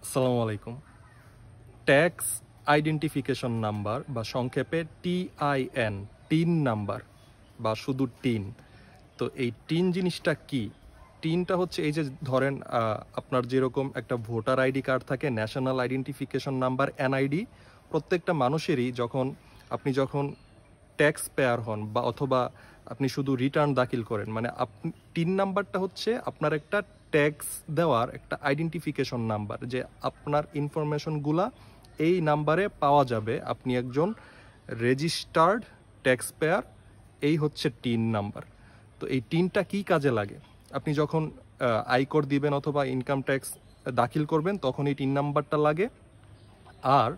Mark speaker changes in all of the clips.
Speaker 1: আসসালামু আলাইকুম। Tax identification number বা সংক্ষেপে টিআইএন, টিন নাম্বার বা শুধু টিন। তো এই টিন জিনিসটা কি? টিনটা হচ্ছে এই যে ধরেন আপনার যেরকম একটা ভোটার আইডি কার্ড থাকে, ন্যাশনাল আইডেন্টিফিকেশন নাম্বার এনআইডি, প্রত্যেকটা মানুষেরই আপনি যখন ট্যাক্স পেয়ার হন বা অথবা আপনি শুধু রিটার্ন দাখিল করেন, মানে আপনি টিন নাম্বারটা হচ্ছে আপনার একটা ট্যাক্স দেওয়ার একটা আইডেন্টিফিকেশন নাম্বার, যে আপনার ইনফরমেশনগুলা এই নাম্বারে পাওয়া যাবে। আপনি একজন রেজিস্টার্ড ট্যাক্স পেয়ার, এই হচ্ছে টিন নাম্বার। তো এই টিনটা কি কাজে লাগে? আপনি যখন আয়কর দিবেন অথবা ইনকাম ট্যাক্স দাখিল করবেন তখন এই টিন নাম্বারটা লাগে। আর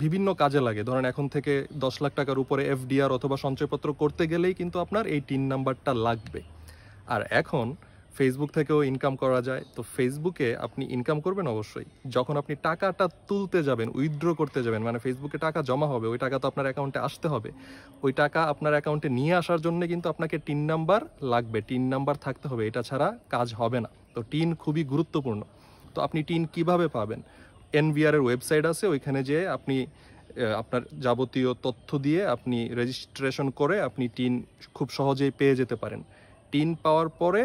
Speaker 1: বিভিন্ন কাজে লাগে। ধরেন এখন থেকে 10 লাখ টাকার উপরে এফডিআর অথবা সঞ্চয়পত্র করতে গেলেই কিন্তু আপনার এই টিন নাম্বারটা লাগবে। আর এখন ফেসবুক থেকেও ইনকাম করা যায়। তো ফেসবুকে আপনি ইনকাম করবেন অবশ্যই। যখন আপনি টাকাটা তুলতে যাবেন, উইথড্র করতে যাবেন, মানে ফেসবুকে টাকা জমা হবে, ওই টাকা তো আপনার অ্যাকাউন্টে আসতে হবে। ওই টাকা আপনার অ্যাকাউন্টে নিয়ে আসার জন্য কিন্তু আপনাকে টিন নাম্বার লাগবে, টিন নাম্বার থাকতে হবে, এটা ছাড়া কাজ হবে না। তো টিন খুবই গুরুত্বপূর্ণ। তো আপনি টিন কিভাবে পাবেন? এনবিআর এর ওয়েবসাইট আছে, ওইখানে যেয়ে আপনি আপনার যাবতীয় তথ্য দিয়ে আপনি রেজিস্ট্রেশন করে আপনি টিন খুব সহজেই পেয়ে যেতে পারেন। টিন পাওয়ার পরে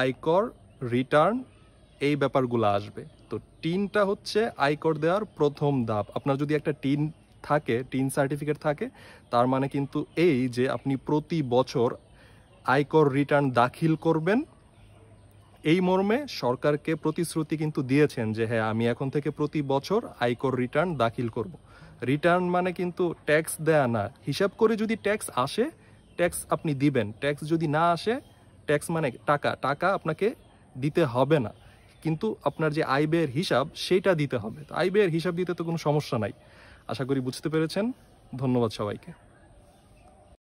Speaker 1: আয়কর, রিটার্ন, এই ব্যাপারগুলো আসবে। তো টিনটা হচ্ছে আয়কর দেওয়ার প্রথম ধাপ। আপনার যদি একটা টিন থাকে, টিন সার্টিফিকেট থাকে, তার মানে কিন্তু এই যে আপনি প্রতি বছর আয়কর রিটার্ন দাখিল করবেন, এই মর্মে সরকারকে প্রতিশ্রুতি কিন্তু দিয়েছেন যে হ্যাঁ, আমি এখন থেকে প্রতি বছর আয়কর রিটার্ন দাখিল করব। রিটার্ন মানে কিন্তু ট্যাক্স দেয়া না, হিসাব করে যদি ট্যাক্স আসে ট্যাক্স আপনি দিবেন, ট্যাক্স যদি না আসে, ট্যাক্স মানে টাকা, টাকা আপনাকে দিতে হবে না, কিন্তু আপনার যে আয় ব্যয়ের হিসাব সেইটা দিতে হবে। আয় ব্যয়ের হিসাব দিতে তো কোনো সমস্যা নাই। আশা করি বুঝতে পেরেছেন। ধন্যবাদ সবাইকে।